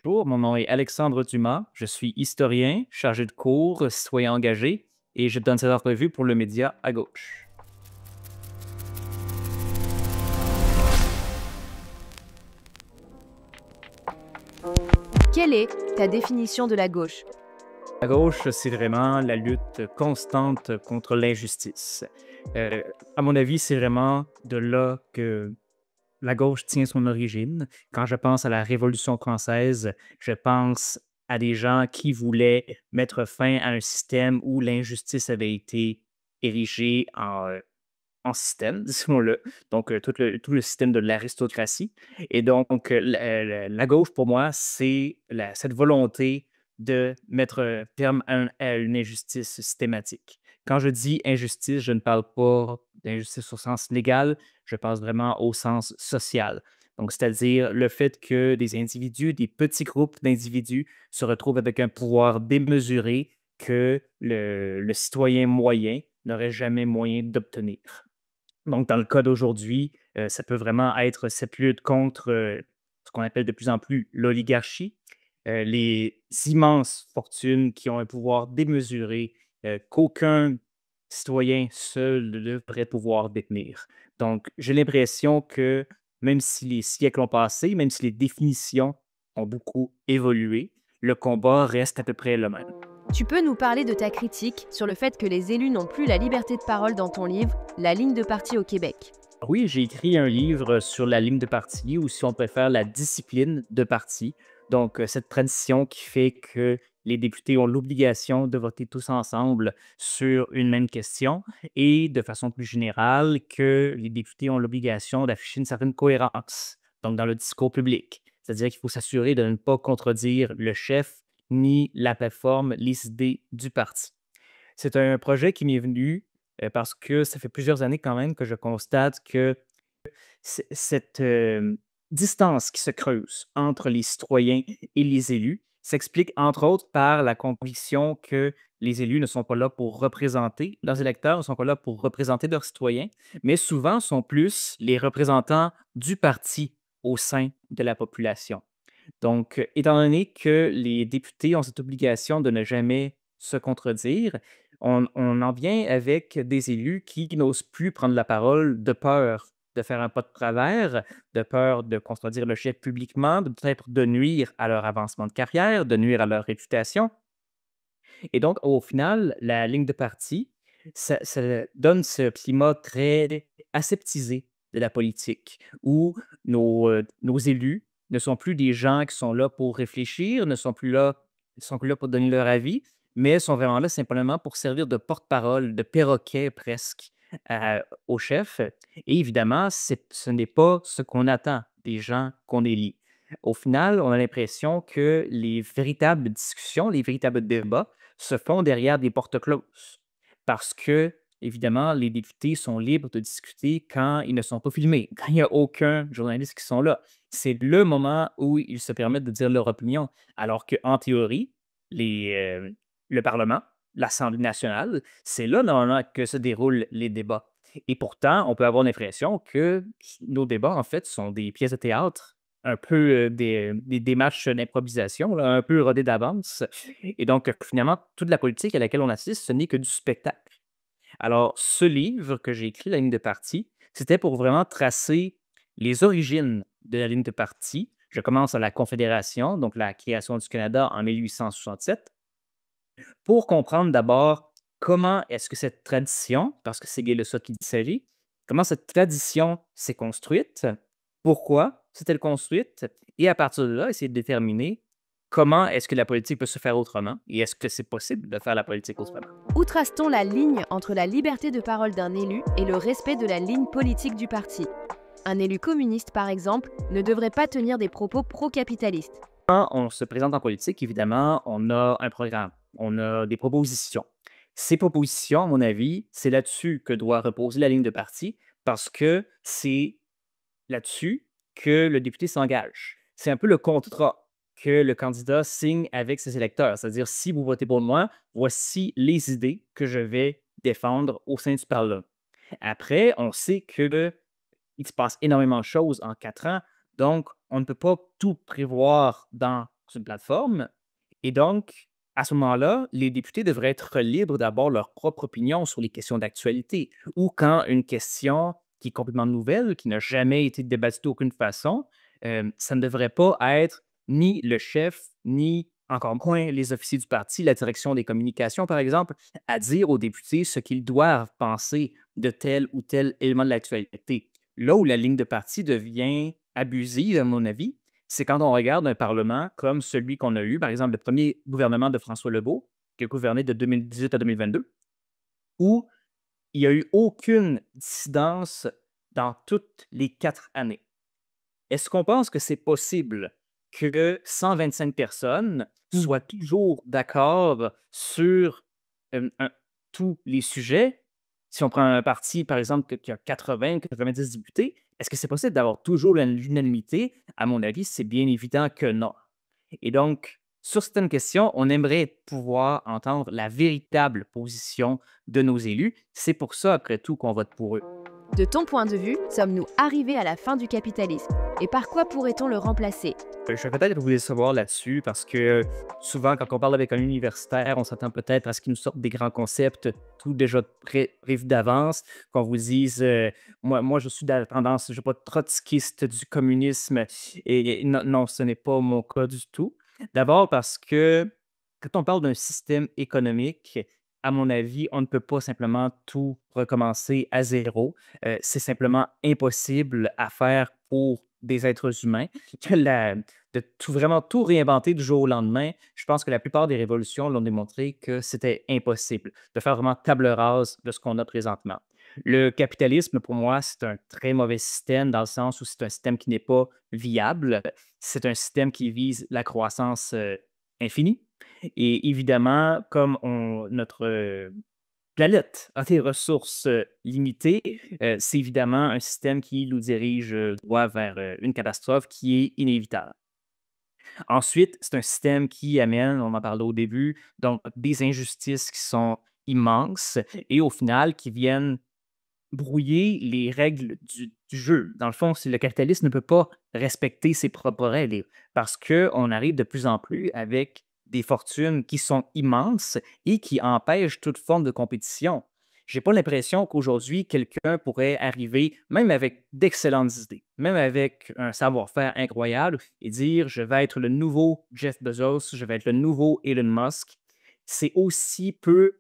Bonjour, mon nom est Alexandre Dumas. Je suis historien, chargé de cours, citoyen engagé et je donne cette entrevue pour le média à gauche. Quelle est ta définition de la gauche? À gauche, c'est vraiment la lutte constante contre l'injustice. Euh, à mon avis, c'est vraiment de là que la gauche tient son origine. Quand je pense à la Révolution française, je pense à des gens qui voulaient mettre fin à un système où l'injustice avait été érigée en système, disons-le. Donc, tout le système de l'aristocratie. Et donc, la gauche, pour moi, c'est cette volonté de mettre terme à une injustice systématique. Quand je dis injustice, je ne parle pas d'injustice au sens légal, je pense vraiment au sens social. Donc, c'est-à-dire le fait que des individus, des petits groupes d'individus se retrouvent avec un pouvoir démesuré que le citoyen moyen n'aurait jamais moyen d'obtenir. Donc, dans le cas d'aujourd'hui, ça peut vraiment être cette lutte contre, ce qu'on appelle de plus en plus l'oligarchie, les immenses fortunes qui ont un pouvoir démesuré, qu'aucun citoyen seul ne devrait pouvoir détenir. Donc, j'ai l'impression que même si les siècles ont passé, même si les définitions ont beaucoup évolué, le combat reste à peu près le même. Tu peux nous parler de ta critique sur le fait que les élus n'ont plus la liberté de parole dans ton livre La ligne de parti au Québec. Oui, j'ai écrit un livre sur la ligne de parti ou si on préfère la discipline de parti. Donc, cette tradition qui fait que les députés ont l'obligation de voter tous ensemble sur une même question et de façon plus générale que les députés ont l'obligation d'afficher une certaine cohérence, donc dans le discours public. C'est-à-dire qu'il faut s'assurer de ne pas contredire le chef ni la plateforme, les idées du parti. C'est un projet qui m'est venu, parce que ça fait plusieurs années quand même que je constate que cette, distance qui se creuse entre les citoyens et les élus s'explique entre autres par la conviction que les élus ne sont pas là pour représenter leurs électeurs, ne sont pas là pour représenter leurs citoyens, mais souvent sont plus les représentants du parti au sein de la population. Donc, étant donné que les députés ont cette obligation de ne jamais se contredire, on en vient avec des élus qui n'osent plus prendre la parole de peur de faire un pas de travers, de peur de contredire le chef publiquement, de peut-être de nuire à leur avancement de carrière, de nuire à leur réputation. Et donc, au final, la ligne de parti, ça donne ce climat très aseptisé de la politique, où nos élus ne sont plus des gens qui sont là pour réfléchir, ne sont plus là pour donner leur avis, mais sont vraiment là simplement pour servir de porte-parole, de perroquet presque au chef. Et évidemment, ce n'est pas ce qu'on attend des gens qu'on élit. Au final, on a l'impression que les véritables discussions, les véritables débats se font derrière des portes closes. Parce que, évidemment, les députés sont libres de discuter quand ils ne sont pas filmés, quand il n'y a aucun journaliste qui sont là. C'est le moment où ils se permettent de dire leur opinion. Alors qu'en théorie, le Parlement, l'Assemblée nationale, c'est là normalement que se déroulent les débats. Et pourtant, on peut avoir l'impression que nos débats, en fait, sont des pièces de théâtre, un peu des démarches d'improvisation, là, un peu rodées d'avance. Et donc, finalement, toute la politique à laquelle on assiste, ce n'est que du spectacle. Alors, ce livre que j'ai écrit, La ligne de parti, c'était pour vraiment tracer les origines de la ligne de parti. Je commence à la Confédération, donc la création du Canada en 1867, pour comprendre d'abord comment est-ce que cette tradition, parce que c'est bien de ça qu'il s'agit, comment cette tradition s'est construite, pourquoi s'est-elle construite, et à partir de là, essayer de déterminer comment est-ce que la politique peut se faire autrement et est-ce que c'est possible de faire la politique autrement. Où trace-t-on la ligne entre la liberté de parole d'un élu et le respect de la ligne politique du parti? Un élu communiste, par exemple, ne devrait pas tenir des propos pro-capitalistes. Quand on se présente en politique, évidemment, on a un programme, on a des propositions. Ces propositions, à mon avis, c'est là-dessus que doit reposer la ligne de parti parce que c'est là-dessus que le député s'engage. C'est un peu le contrat que le candidat signe avec ses électeurs. C'est-à-dire, si vous votez pour moi, voici les idées que je vais défendre au sein du Parlement. Après, on sait que il se passe énormément de choses en 4 ans, donc on ne peut pas tout prévoir dans sur une plateforme. Et donc, à ce moment-là, les députés devraient être libres d'avoir leur propre opinion sur les questions d'actualité ou quand une question qui est complètement nouvelle, qui n'a jamais été débattue d'aucune façon, ça ne devrait pas être ni le chef, ni encore moins les officiers du parti, la direction des communications, par exemple, à dire aux députés ce qu'ils doivent penser de tel ou tel élément de l'actualité. Là où la ligne de parti devient abusive, à mon avis, c'est quand on regarde un parlement comme celui qu'on a eu, par exemple, le premier gouvernement de François Legault, qui a gouverné de 2018 à 2022, où il n'y a eu aucune dissidence dans toutes les 4 années. Est-ce qu'on pense que c'est possible que 125 personnes soient toujours d'accord sur, un tous les sujets? Si on prend un parti, par exemple, qui a 80-90 députés, est-ce que c'est possible d'avoir toujours l'unanimité? À mon avis, c'est bien évident que non. Et donc, sur certaines questions, on aimerait pouvoir entendre la véritable position de nos élus. C'est pour ça, après tout, qu'on vote pour eux. De ton point de vue, sommes-nous arrivés à la fin du capitalisme? Et par quoi pourrait-on le remplacer? Je vais peut-être vous décevoir là-dessus parce que souvent, quand on parle avec un universitaire, on s'attend peut-être à ce qu'il nous sorte des grands concepts tout déjà prévus d'avance, qu'on vous dise moi, je suis de la tendance, je ne suis pas trotskiste du communisme. Et non, non, ce n'est pas mon cas du tout. D'abord parce que quand on parle d'un système économique, à mon avis, on ne peut pas simplement tout recommencer à zéro. C'est simplement impossible à faire pour des êtres humains. Que de tout, vraiment tout réinventer du jour au lendemain, je pense que la plupart des révolutions l'ont démontré que c'était impossible de faire vraiment table rase de ce qu'on a présentement. Le capitalisme, pour moi, c'est un très mauvais système dans le sens où c'est un système qui n'est pas viable. C'est un système qui vise la croissance infinie. Et évidemment, comme notre planète a des ressources limitées, c'est évidemment un système qui nous dirige droit vers une catastrophe qui est inévitable. Ensuite, c'est un système qui amène, on en parlait au début, donc des injustices qui sont immenses et au final qui viennent brouiller les règles du jeu. Dans le fond, si le capitaliste ne peut pas respecter ses propres règles parce qu'on arrive de plus en plus avec des fortunes qui sont immenses et qui empêchent toute forme de compétition. J'ai pas l'impression qu'aujourd'hui, quelqu'un pourrait arriver, même avec d'excellentes idées, même avec un savoir-faire incroyable, et dire je vais être le nouveau Jeff Bezos, je vais être le nouveau Elon Musk. C'est aussi peu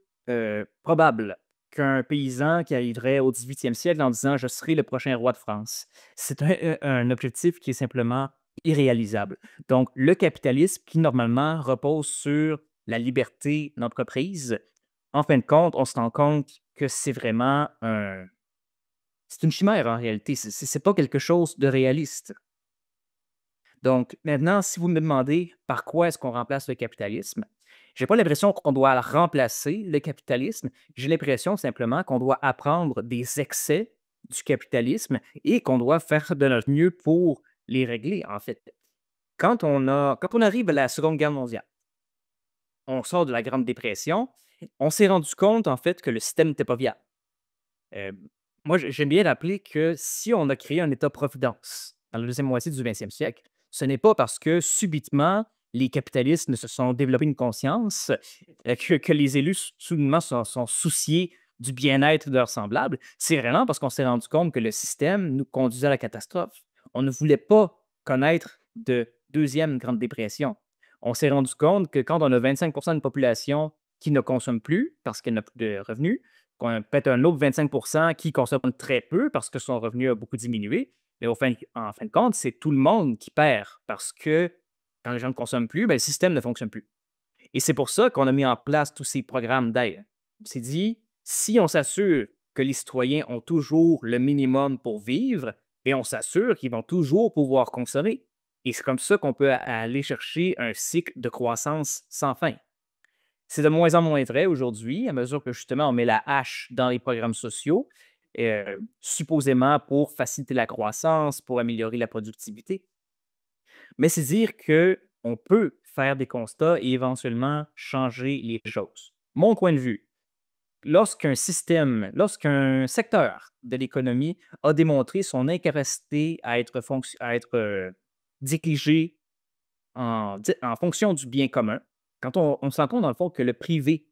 probable qu'un paysan qui arriverait au 18e siècle en disant je serai le prochain roi de France. C'est un objectif qui est simplement irréalisable. Donc, le capitalisme, qui normalement repose sur la liberté d'entreprise, en fin de compte, on se rend compte que c'est vraiment c'est une chimère en réalité. C'est pas quelque chose de réaliste. Donc, maintenant, si vous me demandez par quoi est-ce qu'on remplace le capitalisme, j'ai pas l'impression qu'on doit remplacer le capitalisme. J'ai l'impression simplement qu'on doit apprendre des excès du capitalisme et qu'on doit faire de notre mieux pour les régler, en fait. Quand on arrive à la Seconde Guerre mondiale, on sort de la Grande Dépression, on s'est rendu compte, en fait, que le système n'était pas viable. Euh, moi, j'aime bien rappeler que si on a créé un État-providence dans la deuxième moitié du 20e siècle, ce n'est pas parce que subitement les capitalistes ne se sont développés une conscience que les élus soudainement sont souciés du bien-être de leurs semblables. C'est vraiment parce qu'on s'est rendu compte que le système nous conduisait à la catastrophe. On ne voulait pas connaître de deuxième Grande Dépression. On s'est rendu compte que quand on a 25 d'une population qui ne consomme plus parce qu'elle n'a plus de revenus, peut-être un autre 25 qui consomment très peu parce que son revenu a beaucoup diminué. Mais en fin de compte, c'est tout le monde qui perd parce que quand les gens ne consomment plus, ben, le système ne fonctionne plus. Et c'est pour ça qu'on a mis en place tous ces programmes d'aide. On s'est dit, si on s'assure que les citoyens ont toujours le minimum pour vivre, et on s'assure qu'ils vont toujours pouvoir consommer. Et c'est comme ça qu'on peut aller chercher un cycle de croissance sans fin. C'est de moins en moins vrai aujourd'hui, à mesure que justement on met la hache dans les programmes sociaux, supposément pour faciliter la croissance, pour améliorer la productivité. Mais c'est dire qu'on peut faire des constats et éventuellement changer les choses. Mon point de vue, lorsqu'un secteur de l'économie a démontré son incapacité à être dirigé en fonction du bien commun, quand on se rend compte, dans le fond, que le privé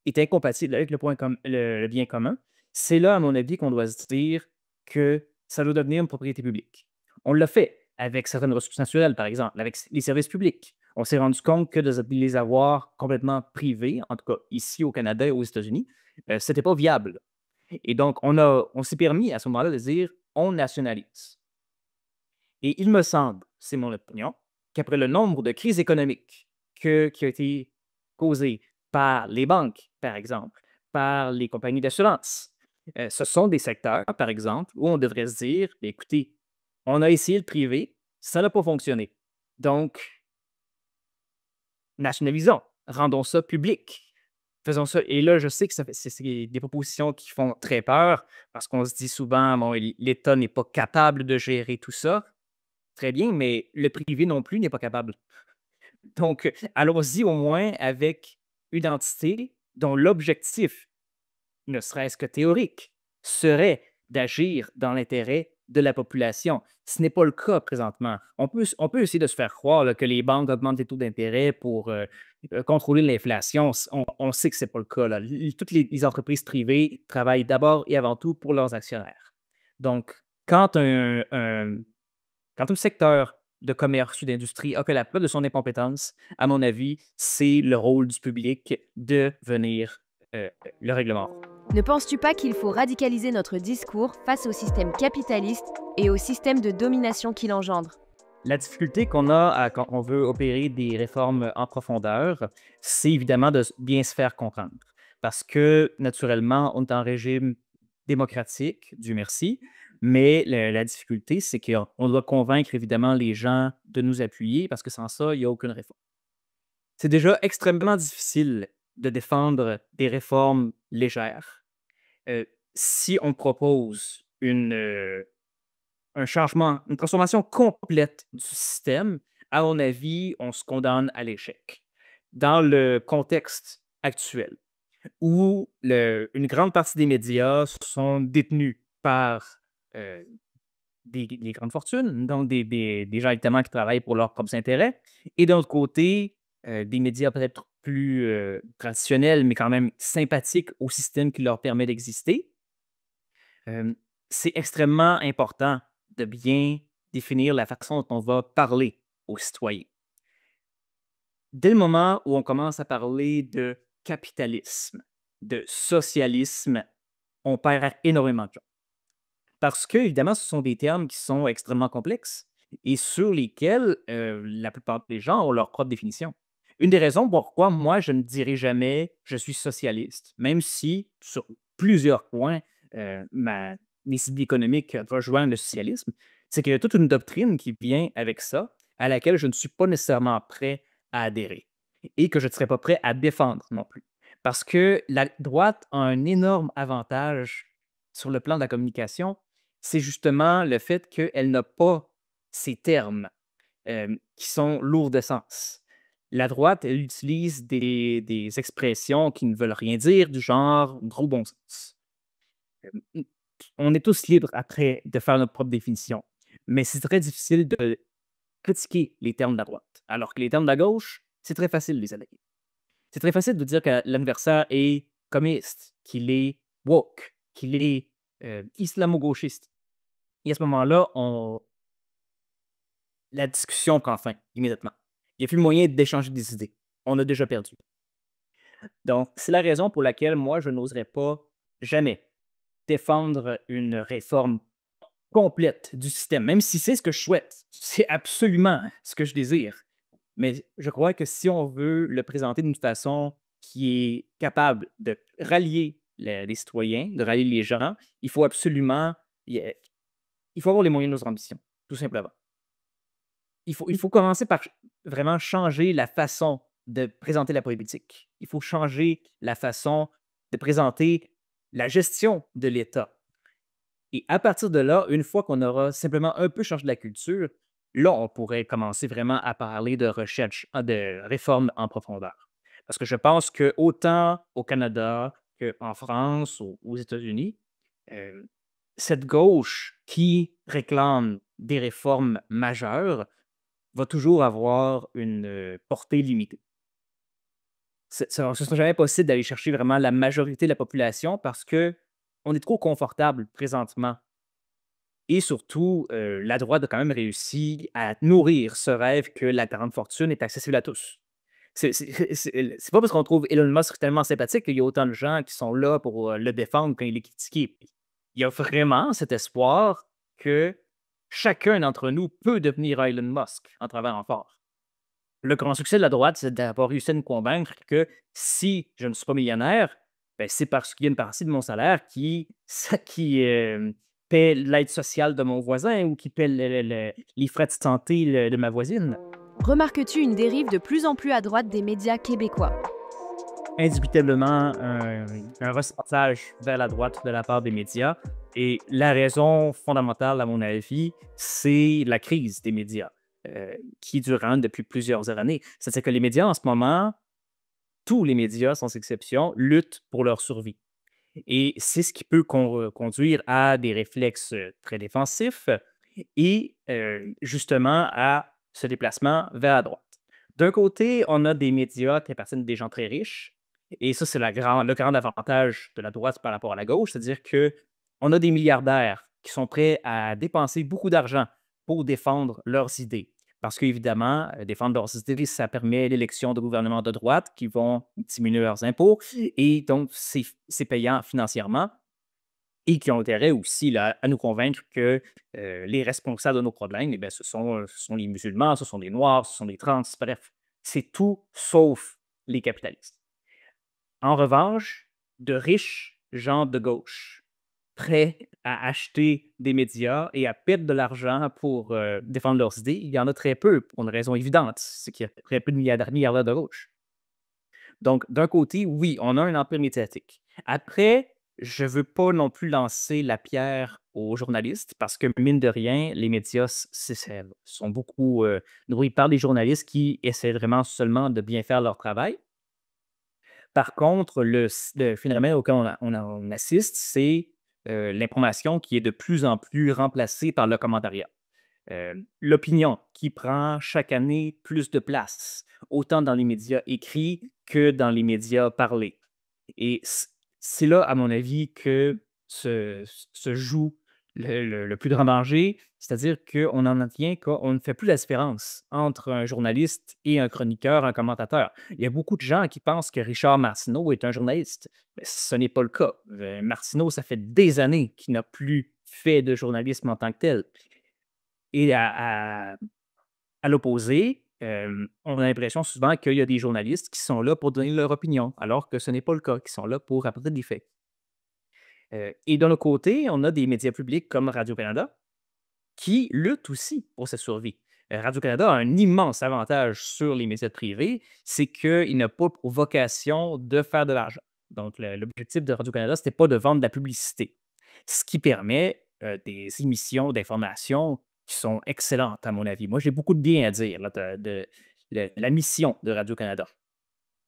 est incompatible avec le bien commun, c'est là, à mon avis, qu'on doit se dire que ça doit devenir une propriété publique. On l'a fait avec certaines ressources naturelles, par exemple, avec les services publics. On s'est rendu compte que de les avoir complètement privés, en tout cas ici au Canada et aux États-Unis, c'était pas viable. Et donc, on s'est permis à ce moment-là de dire on nationalise. Et il me semble, c'est mon opinion, qu'après le nombre de crises économiques qui ont été causées par les banques, par exemple, par les compagnies d'assurance, ce sont des secteurs, par exemple, où on devrait se dire, écoutez, on a essayé le privé, ça n'a pas fonctionné. Donc, nationalisons, rendons ça public. Faisons ça. Et là, je sais que c'est des propositions qui font très peur parce qu'on se dit souvent, bon, l'État n'est pas capable de gérer tout ça. Très bien, mais le privé non plus n'est pas capable. Donc, allons-y au moins avec une entité dont l'objectif, ne serait-ce que théorique, serait d'agir dans l'intérêt de la population. Ce n'est pas le cas présentement. On peut essayer de se faire croire là, que les banques augmentent les taux d'intérêt pour contrôler l'inflation. On sait que ce n'est pas le cas. Là. Toutes les entreprises privées travaillent d'abord et avant tout pour leurs actionnaires. Donc, quand un secteur de commerce ou d'industrie a fait la preuve de son incompétence, à mon avis, c'est le rôle du public de venir le règlement. Ne penses-tu pas qu'il faut radicaliser notre discours face au système capitaliste et au système de domination qu'il engendre? La difficulté qu'on a quand on veut opérer des réformes en profondeur, c'est évidemment de bien se faire comprendre. Parce que, naturellement, on est en régime démocratique, Dieu merci, mais la difficulté, c'est qu'on doit convaincre évidemment les gens de nous appuyer parce que sans ça, il n'y a aucune réforme. C'est déjà extrêmement difficile de défendre des réformes légères. Si on propose un changement, une transformation complète du système, à mon avis, on se condamne à l'échec. Dans le contexte actuel, où une grande partie des médias sont détenus par des grandes fortunes, donc des gens évidemment qui travaillent pour leurs propres intérêts, et d'un autre côté, des médias peut-être plus traditionnels, mais quand même sympathiques au système qui leur permet d'exister. Euh, c'est extrêmement important de bien définir la façon dont on va parler aux citoyens. Dès le moment où on commence à parler de capitalisme, de socialisme, on perd énormément de gens. Parce que, évidemment, ce sont des termes qui sont extrêmement complexes et sur lesquels la plupart des gens ont leur propre définition. Une des raisons pourquoi moi, je ne dirai jamais je suis socialiste, même si sur plusieurs points, mes idées économiques rejoignent le socialisme, c'est qu'il y a toute une doctrine qui vient avec ça, à laquelle je ne suis pas nécessairement prêt à adhérer et que je ne serais pas prêt à défendre non plus. Parce que la droite a un énorme avantage sur le plan de la communication, c'est justement le fait qu'elle n'a pas ces termes qui sont lourds de sens. La droite, elle utilise des expressions qui ne veulent rien dire, du genre gros bon sens. Euh, On est tous libres après de faire notre propre définition, mais c'est très difficile de critiquer les termes de la droite, alors que les termes de la gauche, c'est très facile de les attaquer. C'est très facile de dire que l'adversaire est communiste, qu'il est woke, qu'il est islamo-gauchiste. Et à ce moment-là, la discussion prend fin immédiatement. Il n'y a plus moyen d'échanger des idées. On a déjà perdu. Donc, c'est la raison pour laquelle moi, je n'oserais pas jamais défendre une réforme complète du système, même si c'est ce que je souhaite. C'est absolument ce que je désire. Mais je crois que si on veut le présenter d'une façon qui est capable de rallier les citoyens, de rallier les gens, il faut absolument, il faut avoir les moyens de nos ambitions, tout simplement. Il faut commencer par vraiment changer la façon de présenter la politique. Il faut changer la façon de présenter la gestion de l'État. Et à partir de là, une fois qu'on aura simplement un peu changé la culture, là, on pourrait commencer vraiment à parler de recherche, de réforme en profondeur. Parce que je pense que autant au Canada qu'en France ou aux États-Unis, euh, cette gauche qui réclame des réformes majeures va toujours avoir une portée limitée. Ce ne sera jamais possible d'aller chercher vraiment la majorité de la population parce que on est trop confortable présentement. Et surtout, la droite a quand même réussi à nourrir ce rêve que la grande fortune est accessible à tous. C'est pas parce qu'on trouve Elon Musk tellement sympathique qu'il y a autant de gens qui sont là pour, le défendre quand il est critiqué. Il y a vraiment cet espoir que chacun d'entre nous peut devenir un Elon Musk en travaillant fort. Le grand succès de la droite, c'est d'avoir réussi à nous convaincre que si je ne suis pas millionnaire, ben, c'est parce qu'il y a une partie de mon salaire qui paie l'aide sociale de mon voisin ou qui paie les frais de santé de ma voisine. Remarques-tu une dérive de plus en plus à droite des médias québécois? Indubitablement, un ressortage vers la droite de la part des médias. Et la raison fondamentale, à mon avis, c'est la crise des médias qui dure depuis plusieurs années. C'est-à-dire que les médias, en ce moment, tous les médias, sans exception, luttent pour leur survie. Et c'est ce qui peut conduire à des réflexes très défensifs et justement à ce déplacement vers la droite. D'un côté, on a des médias qui appartiennent à des gens très riches, et ça, c'est le grand avantage de la droite par rapport à la gauche, c'est-à-dire que on a des milliardaires qui sont prêts à dépenser beaucoup d'argent pour défendre leurs idées. Parce qu'évidemment, défendre leurs idées, ça permet l'élection de gouvernements de droite qui vont diminuer leurs impôts et donc c'est payant financièrement et qui ont intérêt aussi là, à nous convaincre que les responsables de nos problèmes, eh bien, ce sont les musulmans, ce sont les noirs, ce sont les trans, bref, c'est tout sauf les capitalistes. En revanche, de riches gens de gauche prêts à acheter des médias et à perdre de l'argent pour défendre leurs idées, il y en a très peu pour une raison évidente, c'est qu'il y a très peu de milliardaires de gauche. Donc, d'un côté, oui, on a un empire médiatique. Après, je veux pas non plus lancer la pierre aux journalistes parce que, mine de rien, les médias sont beaucoup nourris par des journalistes qui essaient vraiment seulement de bien faire leur travail. Par contre, le phénomène auquel on assiste, c'est l'information qui est de plus en plus remplacée par le commentariat. L'opinion qui prend chaque année plus de place, autant dans les médias écrits que dans les médias parlés. Et c'est là, à mon avis, que se joue le plus grand danger, c'est-à-dire qu'on en vient qu'on ne fait plus la différence entre un journaliste et un chroniqueur, un commentateur. Il y a beaucoup de gens qui pensent que Richard Martineau est un journaliste, mais ce n'est pas le cas. Martineau, ça fait des années qu'il n'a plus fait de journalisme en tant que tel. Et à l'opposé, on a l'impression souvent qu'il y a des journalistes qui sont là pour donner leur opinion, alors que ce n'est pas le cas, qui sont là pour rapporter des faits. Et d'un autre côté, on a des médias publics comme Radio-Canada qui luttent aussi pour sa survie. Radio-Canada a un immense avantage sur les médias privés, c'est qu'il n'a pas pour vocation de faire de l'argent. Donc, l'objectif de Radio-Canada, ce n'était pas de vendre de la publicité, ce qui permet des émissions d'information qui sont excellentes, à mon avis. Moi, j'ai beaucoup de bien à dire là, de la mission de Radio-Canada.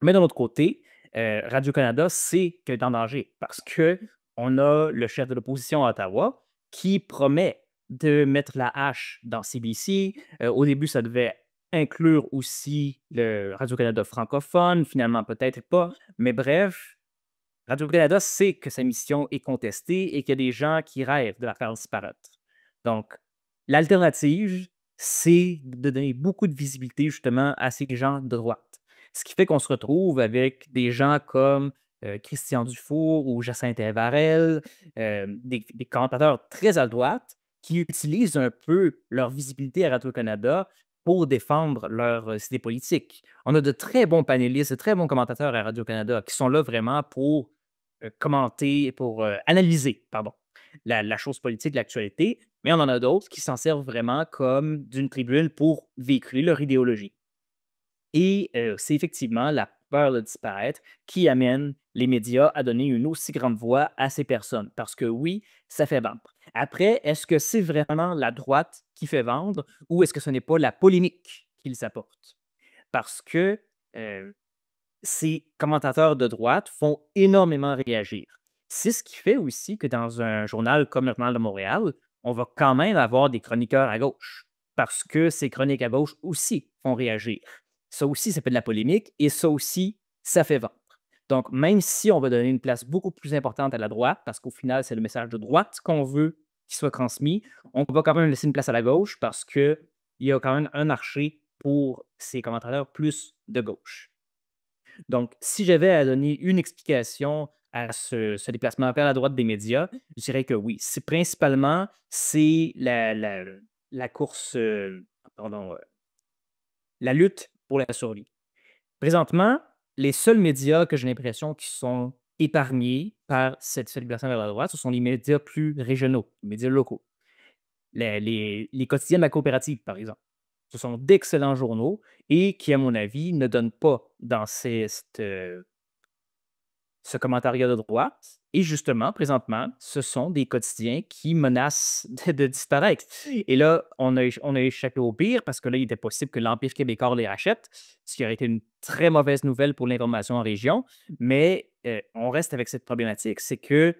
Mais d'un autre côté, Radio-Canada, c'est qu'elle est en danger parce qu'on a le chef de l'opposition à Ottawa qui promet de mettre la hache dans CBC. Au début, ça devait inclure aussi le Radio-Canada francophone, finalement peut-être pas. Mais bref, Radio-Canada sait que sa mission est contestée et qu'il y a des gens qui rêvent de la faire disparaître. Donc, l'alternative, c'est de donner beaucoup de visibilité justement à ces gens de droite. Ce qui fait qu'on se retrouve avec des gens comme Christian Dufour ou Jacinthe Varel, des commentateurs très à droite qui utilisent un peu leur visibilité à Radio-Canada pour défendre leurs idées politiques. On a de très bons panélistes, de très bons commentateurs à Radio-Canada qui sont là vraiment pour commenter, pour analyser, pardon, la chose politique, l'actualité, mais on en a d'autres qui s'en servent vraiment comme d'une tribune pour véhiculer leur idéologie. Et c'est effectivement la peur de disparaître qui amène les médias à donner une aussi grande voix à ces personnes. Parce que oui, ça fait vendre. Après, est-ce que c'est vraiment la droite qui fait vendre ou est-ce que ce n'est pas la polémique qu'ils apportent? Parce que ces commentateurs de droite font énormément réagir. C'est ce qui fait aussi que dans un journal comme le Journal de Montréal, on va quand même avoir des chroniqueurs à gauche. parce que ces chroniques à gauche aussi font réagir. Ça aussi, ça fait de la polémique et ça aussi, ça fait vendre. Donc, même si on va donner une place beaucoup plus importante à la droite, parce qu'au final, c'est le message de droite qu'on veut qu'il soit transmis, on va quand même laisser une place à la gauche parce qu'il y a quand même un marché pour ces commentateurs plus de gauche. Donc, si j'avais à donner une explication à ce déplacement vers la droite des médias, je dirais que oui. C'est principalement, c'est la course, pardon, la lutte pour la survie. Présentement, les seuls médias que j'ai l'impression qui sont épargnés par cette déplacement vers la droite, ce sont les médias plus régionaux, les médias locaux. Les quotidiens de la coopérative, par exemple. Ce sont d'excellents journaux et qui, à mon avis, ne donnent pas dans ce commentariat de droite. Et justement, présentement, ce sont des quotidiens qui menacent de disparaître. Et là, on a échappé au pire parce que là, il était possible que l'Empire québécois les rachète, ce qui aurait été une très mauvaise nouvelle pour l'information en région. Mais on reste avec cette problématique, c'est que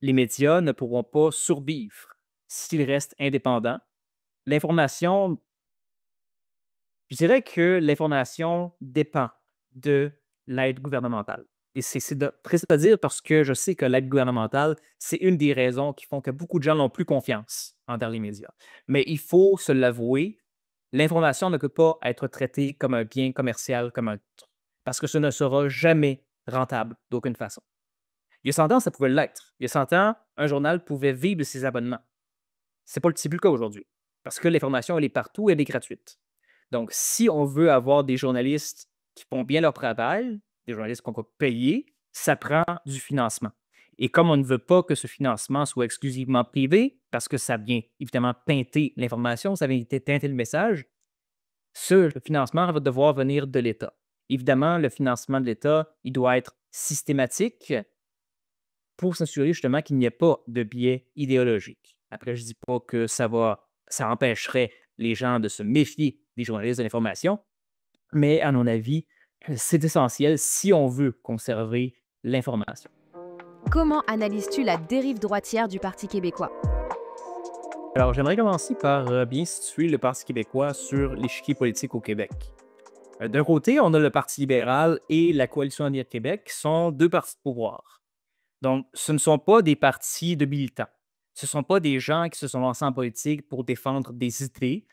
les médias ne pourront pas survivre s'ils restent indépendants. L'information, je dirais que l'information dépend de l'aide gouvernementale. Et triste à dire parce que je sais que l'aide gouvernementale, c'est une des raisons qui font que beaucoup de gens n'ont plus confiance envers les médias. Mais il faut se l'avouer, l'information ne peut pas être traitée comme un bien commercial comme un autre, parce que ce ne sera jamais rentable d'aucune façon. Il y a 100 ans, ça pouvait l'être. Il y a 100 ans, un journal pouvait vivre de ses abonnements. C'est plus le cas aujourd'hui, parce que l'information, elle est partout, elle est gratuite. Donc, si on veut avoir des journalistes qui font bien leur travail, des journalistes qu'on va payer, ça prend du financement. Et comme on ne veut pas que ce financement soit exclusivement privé, parce que ça vient évidemment teinter l'information, ça vient teinter le message, ce financement va devoir venir de l'État. Évidemment, le financement de l'État, il doit être systématique pour s'assurer justement qu'il n'y ait pas de biais idéologique. Après, je ne dis pas que ça empêcherait les gens de se méfier des journalistes de l'information, mais à mon avis, c'est essentiel si on veut conserver l'information. Comment analyses-tu la dérive droitière du Parti québécois? Alors, j'aimerais commencer par bien situer le Parti québécois sur l'échiquier politique au Québec. D'un côté, on a le Parti libéral et la Coalition Avenir Québec, qui sont deux partis de pouvoir. Donc, ce ne sont pas des partis de militants. Ce ne sont pas des gens qui se sont lancés en politique pour défendre des idées.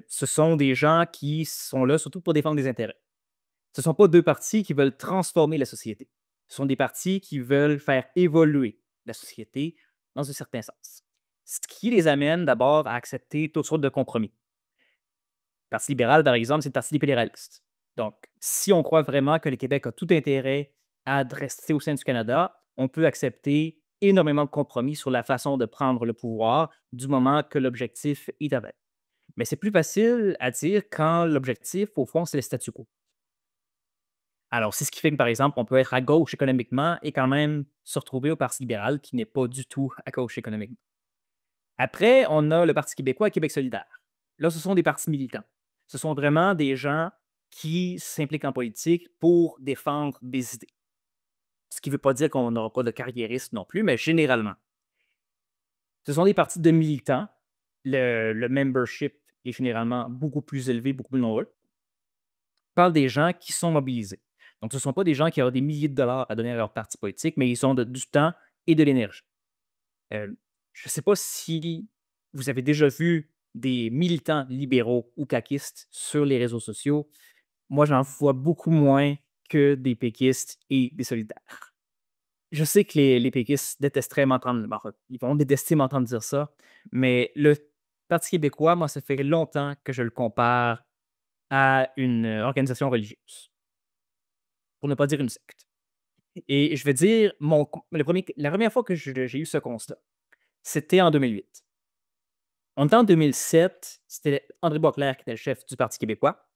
Ce sont des gens qui sont là surtout pour défendre des intérêts. Ce ne sont pas deux partis qui veulent transformer la société. Ce sont des partis qui veulent faire évoluer la société dans un certain sens. Ce qui les amène d'abord à accepter toutes sortes de compromis. Le Parti libéral, par exemple, c'est le Parti libéraliste. Donc, si on croit vraiment que le Québec a tout intérêt à rester au sein du Canada, on peut accepter énormément de compromis sur la façon de prendre le pouvoir du moment que l'objectif est atteint. Mais c'est plus facile à dire quand l'objectif, au fond, c'est le statu quo. Alors, c'est ce qui fait que, par exemple, on peut être à gauche économiquement et quand même se retrouver au Parti libéral qui n'est pas du tout à gauche économiquement. Après, on a le Parti québécois et Québec solidaire. Là, ce sont des partis militants. Ce sont vraiment des gens qui s'impliquent en politique pour défendre des idées. Ce qui ne veut pas dire qu'on n'aura pas de carriéristes non plus, mais généralement. Ce sont des partis de militants. Le membership est généralement beaucoup plus élevé, beaucoup plus nombreux. On parle des gens qui sont mobilisés. Donc, ce ne sont pas des gens qui ont des milliers de dollars à donner à leur parti politique, mais ils ont du temps et de l'énergie. Je ne sais pas si vous avez déjà vu des militants libéraux ou caquistes sur les réseaux sociaux. Moi, j'en vois beaucoup moins que des péquistes et des solidaires. Je sais que les péquistes détesteraient m'entendre, ils vont détester m'entendre dire ça, mais le Parti québécois, moi, ça fait longtemps que je le compare à une organisation religieuse, pour ne pas dire une secte. Et je vais dire, la première fois que j'ai eu ce constat, c'était en 2008. En 2007, c'était André Boisclair qui était le chef du Parti québécois.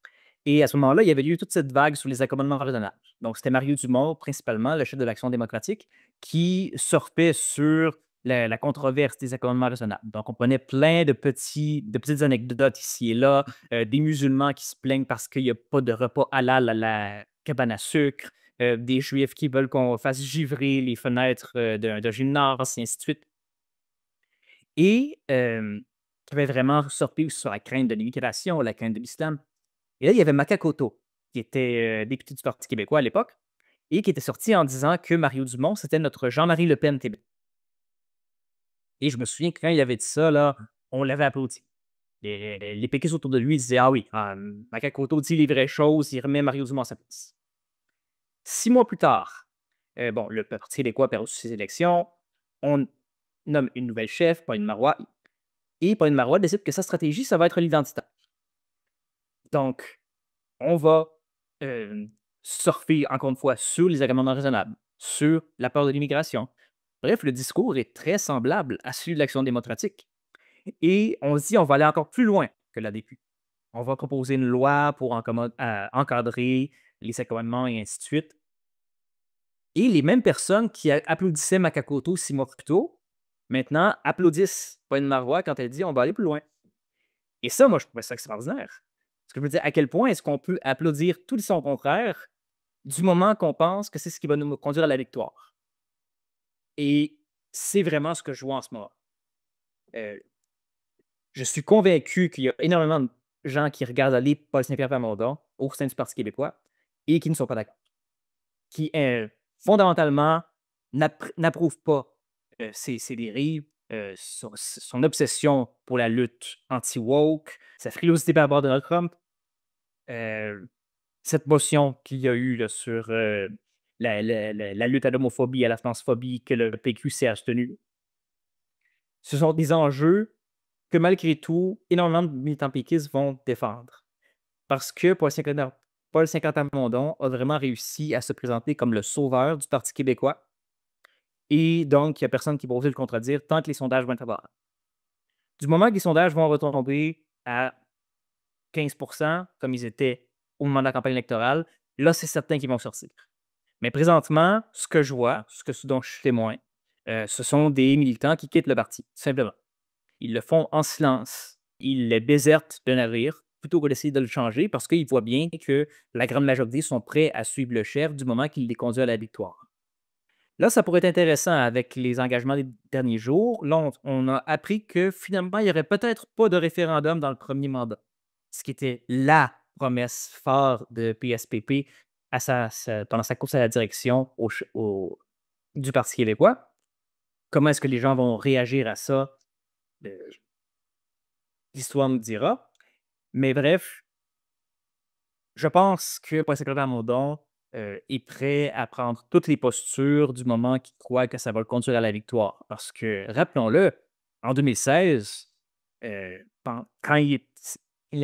Et à ce moment-là, il y avait eu toute cette vague sur les accommodements raisonnables. Donc, c'était Mario Dumont, principalement, le chef de l'Action démocratique, qui surfait sur la controverse des accommodements raisonnables. Donc, on prenait plein de petites anecdotes ici et là, des musulmans qui se plaignent parce qu'il n'y a pas de repas halal à la cabane à sucre, des juifs qui veulent qu'on fasse givrer les fenêtres d'un gymnase, et ainsi de suite. Et qui avait vraiment sorti sur la crainte de l'immigration, la crainte de l'islam. Et là, il y avait Makakoto, qui était député du Parti québécois à l'époque, et qui était sorti en disant que Mario Dumont, c'était notre Jean-Marie Le Pen Québec. Et je me souviens que quand il avait dit ça, là, on l'avait applaudi. Les péquistes autour de lui disaient: Ah oui, Makakoto dit les vraies choses, il remet Mario Dumont à sa place. 6 mois plus tard, bon, le Parti québécois perd ses élections, on nomme une nouvelle chef, Pauline Marois, et Pauline Marois décide que sa stratégie, ça va être l'identité. Donc, on va surfer, encore une fois, sur les arguments non raisonnables, sur la peur de l'immigration. Bref, le discours est très semblable à celui de l'Action démocratique. Et on se dit, on va aller encore plus loin que l'ADQ. On va proposer une loi pour encadrer les accommodements et ainsi de suite. Et les mêmes personnes qui applaudissaient Makakoto 6 mois plus tôt, maintenant applaudissent Pauline Marois quand elle dit on va aller plus loin. Et ça, moi, je trouvais ça extraordinaire. Parce que je me disais, à quel point est-ce qu'on peut applaudir tout le son contraire du moment qu'on pense que c'est ce qui va nous conduire à la victoire? Et c'est vraiment ce que je vois en ce moment. Euh, je suis convaincu qu'il y a énormément de gens qui regardent aller Paul Saint-Pierre Plamondon au sein du Parti québécois et qui ne sont pas d'accord. Qui, fondamentalement, n'approuvent pas ses dérives, son obsession pour la lutte anti-woke, sa frilosité par rapport à Donald Trump, cette motion qu'il y a eu là, sur la lutte à l'homophobie, à la transphobie que le PQ s'est abstenu. Ce sont des enjeux que malgré tout, énormément de militants péquistes vont défendre. Parce que Paul Saint-Pierre a vraiment réussi à se présenter comme le sauveur du Parti québécois. Et donc, il n'y a personne qui va oser le contredire tant que les sondages vont être favorables. Du moment que les sondages vont retomber à 15 comme ils étaient au moment de la campagne électorale, là, c'est certain qu'ils vont sortir. Mais présentement, ce que je vois, ce dont je suis témoin, ce sont des militants qui quittent le parti, tout simplement. Ils le font en silence. Ils le désertent de navire plutôt que d'essayer de le changer parce qu'ils voient bien que la grande majorité sont prêts à suivre le chef du moment qu'il les conduit à la victoire. Là, ça pourrait être intéressant avec les engagements des derniers jours. Là, on a appris que finalement, il n'y aurait peut-être pas de référendum dans le premier mandat, ce qui était la promesse phare de PSPP pendant sa course à la direction du Parti québécois. Comment est-ce que les gens vont réagir à ça? Euh, L'histoire nous dira. Mais bref, je pense que Paul Saint-Pierre Plamondon est prêt à prendre toutes les postures du moment qu'il croit que ça va le conduire à la victoire. Parce que, rappelons-le, en 2016, quand il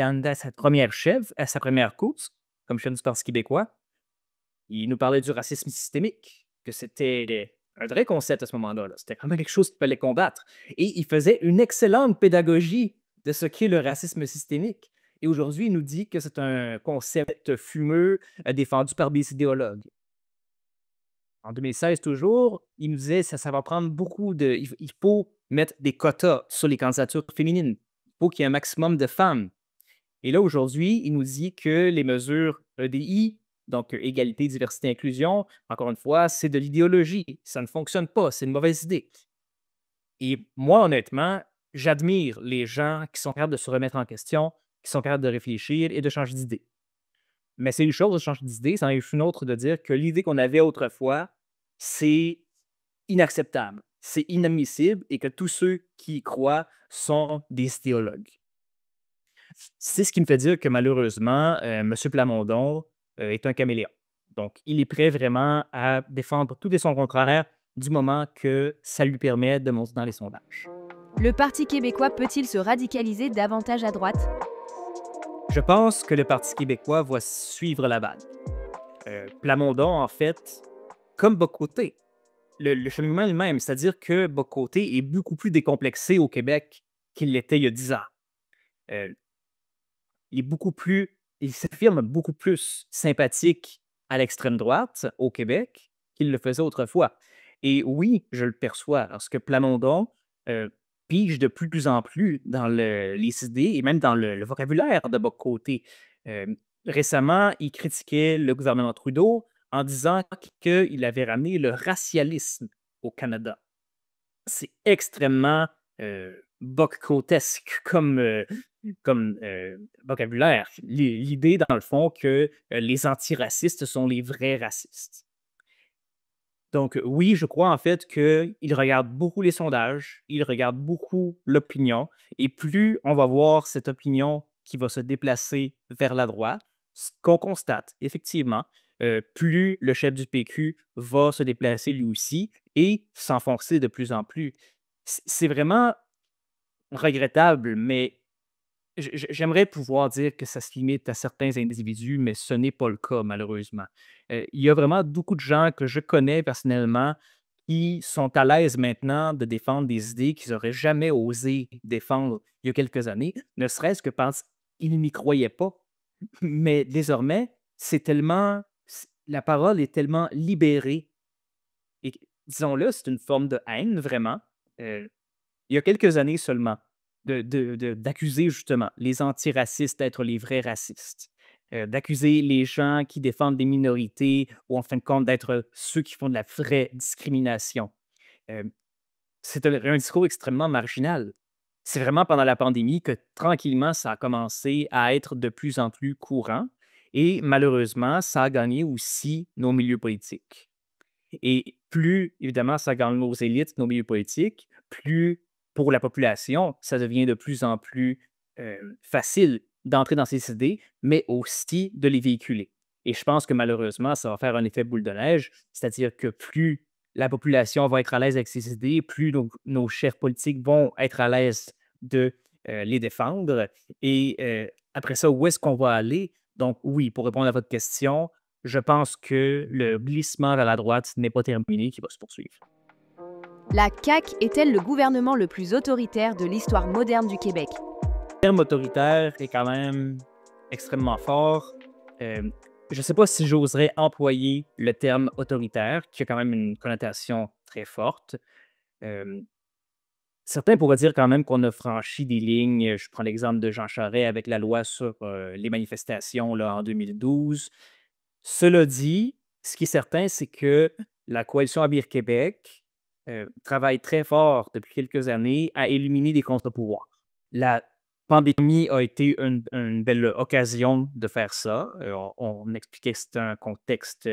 en est à sa première chef, à sa première course, comme chef du Parti québécois, il nous parlait du racisme systémique, que c'était un vrai concept à ce moment-là. C'était quand même quelque chose qu'il fallait combattre. Et il faisait une excellente pédagogie de ce qu'est le racisme systémique. Et aujourd'hui, il nous dit que c'est un concept fumeux défendu par des idéologues. En 2016, toujours, il nous disait que ça va prendre beaucoup de. Il faut mettre des quotas sur les candidatures féminines. Il faut qu'il y ait un maximum de femmes. Et là, aujourd'hui, il nous dit que les mesures EDI, donc égalité, diversité, inclusion, encore une fois, c'est de l'idéologie. Ça ne fonctionne pas, c'est une mauvaise idée. Et moi, honnêtement, j'admire les gens qui sont capables de se remettre en question, qui sont capables de réfléchir et de changer d'idée. Mais c'est une chose de changer d'idée, c'en est une autre de dire que l'idée qu'on avait autrefois, c'est inacceptable, c'est inadmissible et que tous ceux qui y croient sont des idéologues. C'est ce qui me fait dire que malheureusement, M. Plamondon est un caméléon. Donc, il est prêt vraiment à défendre tout et son contraire du moment que ça lui permet de monter dans les sondages. Le Parti québécois peut-il se radicaliser davantage à droite? Je pense que le Parti québécois va suivre la vague. Plamondon, en fait, comme Bocoté, le cheminement est le même, c'est-à-dire que Bocoté est beaucoup plus décomplexé au Québec qu'il l'était il y a 10 ans. Euh, il s'affirme beaucoup plus sympathique à l'extrême droite au Québec qu'il le faisait autrefois. Et oui, je le perçois, parce que Plamondon pige de plus en plus dans les idées et même dans le vocabulaire de Bock-Côté. Récemment, il critiquait le gouvernement Trudeau en disant qu'il avait ramené le racialisme au Canada. C'est extrêmement grotesque comme vocabulaire. L'idée, dans le fond, que les antiracistes sont les vrais racistes. Donc, oui, je crois en fait qu'il regarde beaucoup les sondages, il regarde beaucoup l'opinion, et plus on va voir cette opinion qui va se déplacer vers la droite, ce qu'on constate, effectivement, plus le chef du PQ va se déplacer lui aussi et s'enfoncer de plus en plus. C'est vraiment regrettable, mais j'aimerais pouvoir dire que ça se limite à certains individus, mais ce n'est pas le cas, malheureusement. Il y a vraiment beaucoup de gens que je connais personnellement qui sont à l'aise maintenant de défendre des idées qu'ils n'auraient jamais osé défendre il y a quelques années, ne serait-ce que parce qu'ils n'y croyaient pas. Mais désormais, la parole est tellement libérée et disons-le, c'est une forme de haine, vraiment. Euh, il y a quelques années seulement, d'accuser justement les antiracistes d'être les vrais racistes, d'accuser les gens qui défendent des minorités ou en fin de compte d'être ceux qui font de la vraie discrimination. Euh, c'est un discours extrêmement marginal. C'est vraiment pendant la pandémie que tranquillement ça a commencé à être de plus en plus courant et malheureusement, ça a gagné aussi nos milieux politiques. Et plus, évidemment, ça gagne nos élites, nos milieux politiques, plus pour la population, ça devient de plus en plus facile d'entrer dans ces idées, mais aussi de les véhiculer. Et je pense que malheureusement, ça va faire un effet boule de neige, c'est-à-dire que plus la population va être à l'aise avec ces idées, plus nos chefs politiques vont être à l'aise de les défendre. Et après ça, où est-ce qu'on va aller? Donc oui, pour répondre à votre question, je pense que le glissement vers la droite n'est pas terminé, qu'il va se poursuivre. La CAQ est-elle le gouvernement le plus autoritaire de l'histoire moderne du Québec? Le terme autoritaire est quand même extrêmement fort. Je ne sais pas si j'oserais employer le terme autoritaire, qui a quand même une connotation très forte. Euh, Certains pourraient dire quand même qu'on a franchi des lignes. Je prends l'exemple de Jean Charest avec la loi sur les manifestations là, en 2012. Cela dit, ce qui est certain, c'est que la coalition Avenir Québec travaille très fort depuis quelques années à éliminer des contre-pouvoirs. La pandémie a été une belle occasion de faire ça. On expliquait que c'était un contexte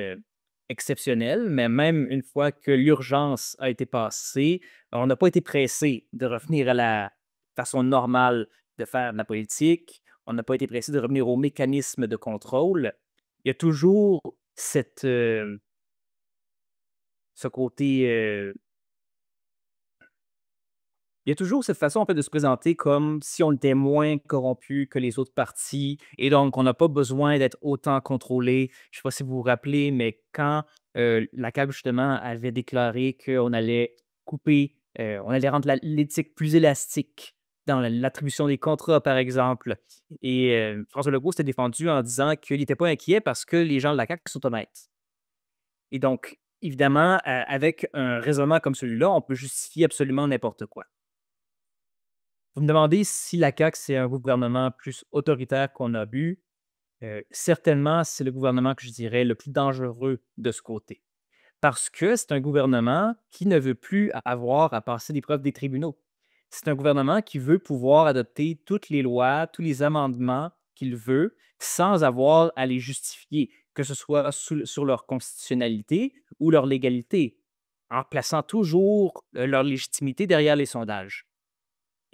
exceptionnel, mais même une fois que l'urgence a été passée, on n'a pas été pressé de revenir à la façon normale de faire de la politique. On n'a pas été pressé de revenir aux mécanismes de contrôle. Il y a toujours ce côté, il y a toujours cette façon en fait de se présenter comme si on était moins corrompu que les autres partis et donc on n'a pas besoin d'être autant contrôlé. Je ne sais pas si vous vous rappelez, mais quand la CAQ justement avait déclaré qu'on allait couper, on allait rendre l'éthique plus élastique dans l'attribution des contrats, par exemple. Et François Legault s'était défendu en disant qu'il n'était pas inquiet parce que les gens de la CAQ sont honnêtes. Et donc, évidemment, avec un raisonnement comme celui-là, on peut justifier absolument n'importe quoi. Vous me demandez si la CAQ, c'est un gouvernement plus autoritaire qu'on a vu. Certainement, c'est le gouvernement que je dirais le plus dangereux de ce côté. Parce que c'est un gouvernement qui ne veut plus avoir à passer l'épreuve des tribunaux. C'est un gouvernement qui veut pouvoir adopter toutes les lois, tous les amendements qu'il veut sans avoir à les justifier, que ce soit sur leur constitutionnalité ou leur légalité, en plaçant toujours leur légitimité derrière les sondages.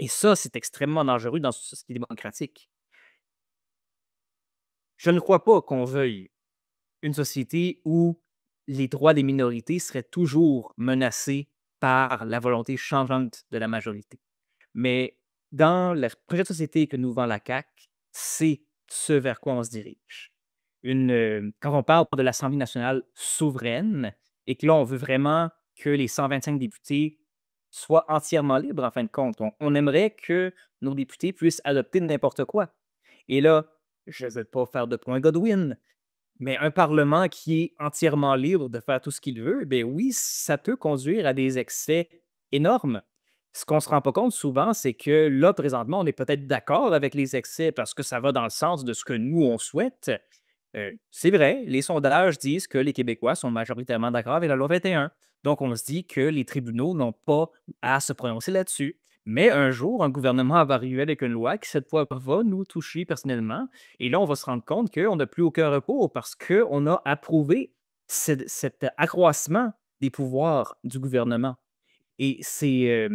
Et ça, c'est extrêmement dangereux dans une société démocratique. Je ne crois pas qu'on veuille une société où les droits des minorités seraient toujours menacés par la volonté changeante de la majorité. Mais dans le projet de société que nous vend la CAQ, c'est ce vers quoi on se dirige. Quand on parle de l'Assemblée nationale souveraine et que là, on veut vraiment que les 125 députés soient entièrement libres, en fin de compte, on aimerait que nos députés puissent adopter n'importe quoi. Et là, je ne veux pas faire de point Godwin, mais un parlement qui est entièrement libre de faire tout ce qu'il veut, bien oui, ça peut conduire à des excès énormes. Ce qu'on ne se rend pas compte souvent, c'est que là, présentement, on est peut-être d'accord avec les excès parce que ça va dans le sens de ce que nous, on souhaite. C'est vrai, les sondages disent que les Québécois sont majoritairement d'accord avec la loi 21. Donc, on se dit que les tribunaux n'ont pas à se prononcer là-dessus. Mais un jour, un gouvernement va arriver avec une loi qui, cette fois, va nous toucher personnellement. Et là, on va se rendre compte qu'on n'a plus aucun recours parce qu'on a approuvé cet accroissement des pouvoirs du gouvernement. Et c'est